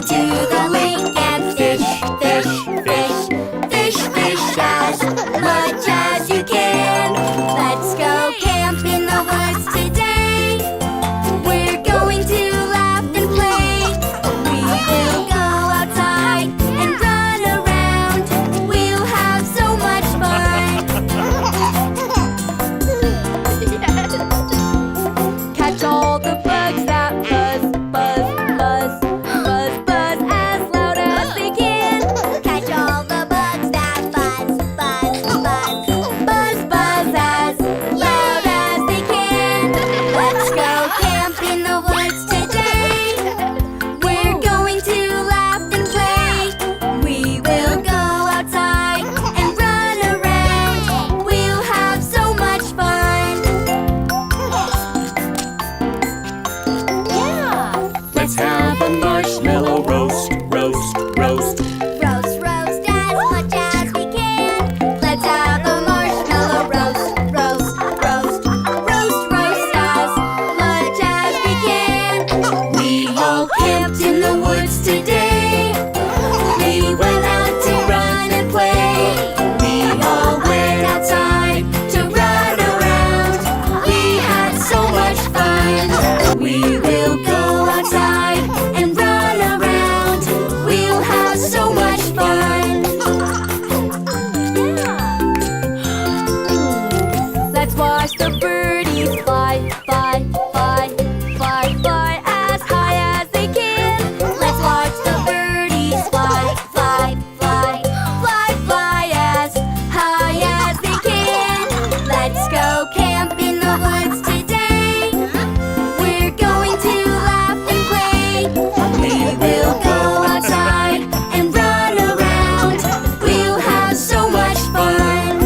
to the lake and fish, fish, fish, fish, fish as much as you can. Let's go camp in the woods today. We're going to laugh and play. We will go outside and run around. We'll have so much fun. Catch all the bugs that buzz, buzz, buzz, buzz, buzz as loud as they can. Catch all the bugs that buzz, buzz, buzz, buzz, buzz as loud as they can. Let's go camp in the woods today. We're going to laugh and play. We will go outside and run around. We'll have so much fun. Let's have a marshmallow roast, roast, roast. Roast, roast as much as we can. Let's have a marshmallow roast, roast, roast, roast, roast as much as we can. We all camped in the woods today. We went out to run and play. We all went outside to run around. We had so much fun. We will go outside and run around. We'll have so much fun. Let's watch the birdies fly, fly, fly, fly, fly as high as they can. Let's watch the birdies fly, fly, fly, fly, fly as high as they can. Let's go camp in the woods today. We're going to laugh and play. We will go outside and run around. We'll have so much fun.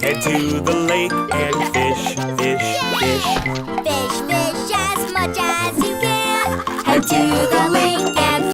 Head to the lake and fish, fish, fish. Fish, fish